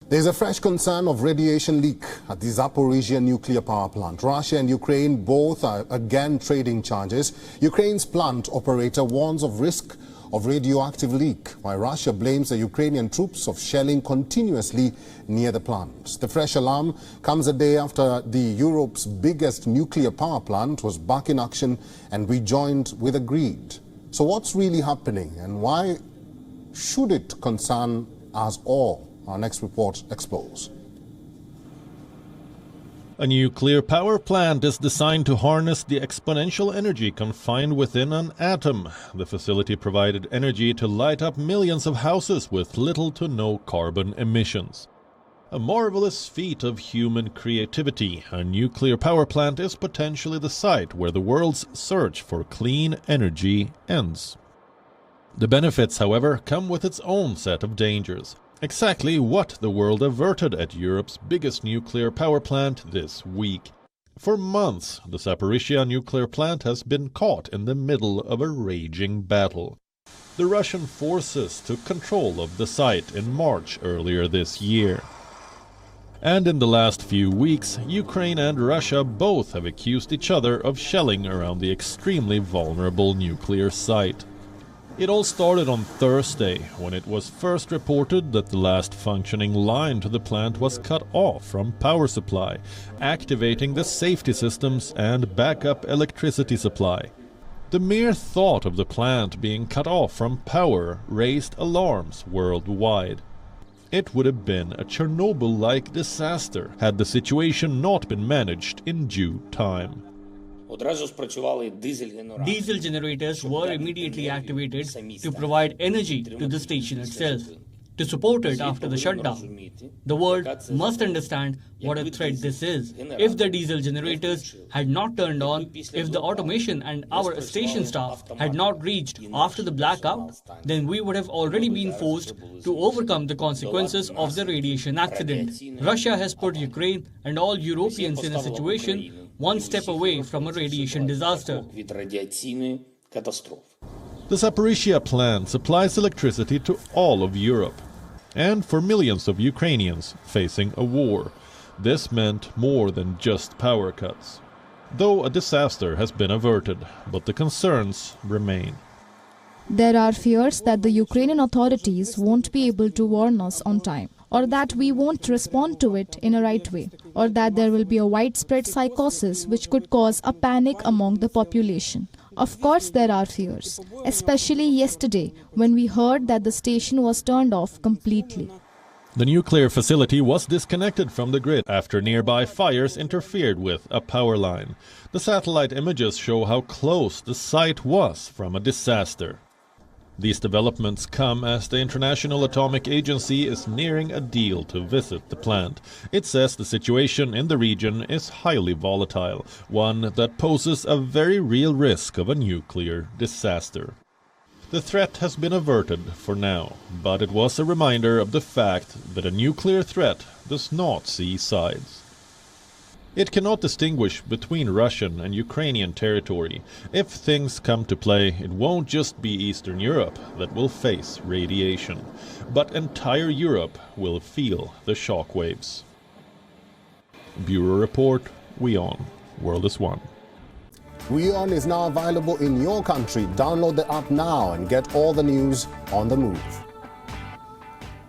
There's a fresh concern of radiation leak at the Zaporizhzhia nuclear power plant. Russia and Ukraine both are again trading charges. Ukraine's plant operator warns of risk of radioactive leak, while Russia blames the Ukrainian troops of shelling continuously near the plant. The fresh alarm comes a day after Europe's biggest nuclear power plant was back in action and rejoined with a grid. So what's really happening, and why should it concern us all? Our next report explores. A nuclear power plant is designed to harness the exponential energy confined within an atom. The facility provided energy to light up millions of houses with little to no carbon emissions. A marvelous feat of human creativity, a nuclear power plant is potentially the site where the world's search for clean energy ends. The benefits, however, come with its own set of dangers. Exactly what the world averted at Europe's biggest nuclear power plant this week. For months, the Zaporizhzhia nuclear plant has been caught in the middle of a raging battle. The Russian forces took control of the site in March earlier this year. And in the last few weeks, Ukraine and Russia both have accused each other of shelling around the extremely vulnerable nuclear site. It all started on Thursday, when it was first reported that the last functioning line to the plant was cut off from power supply, activating the safety systems and backup electricity supply. The mere thought of the plant being cut off from power raised alarms worldwide. It would have been a Chernobyl-like disaster had the situation not been managed in due time. Diesel generators were immediately activated to provide energy to the station itself, to support it after the shutdown. The world must understand what a threat this is. If the diesel generators had not turned on, if the automation and our station staff had not reached after the blackout, then we would have already been forced to overcome the consequences of the radiation accident. Russia has put Ukraine and all Europeans in a situation one step away from a radiation disaster. The Zaporizhzhia plant supplies electricity to all of Europe, and for millions of Ukrainians facing a war. This meant more than just power cuts. Though a disaster has been averted, but the concerns remain. There are fears that the Ukrainian authorities won't be able to warn us on time, or that we won't respond to it in a right way, or that there will be a widespread psychosis which could cause a panic among the population. Of course there are fears, especially yesterday when we heard that the station was turned off completely. The nuclear facility was disconnected from the grid after nearby fires interfered with a power line. The satellite images show how close the site was from a disaster. These developments come as the International Atomic Agency is nearing a deal to visit the plant. It says the situation in the region is highly volatile, one that poses a very real risk of a nuclear disaster. The threat has been averted for now, but it was a reminder of the fact that a nuclear threat does not see sides. It cannot distinguish between Russian and Ukrainian territory. If things come to play, it won't just be Eastern Europe that will face radiation, but entire Europe will feel the shockwaves. Bureau Report, WION, World is One. WION is now available in your country. Download the app now and get all the news on the move.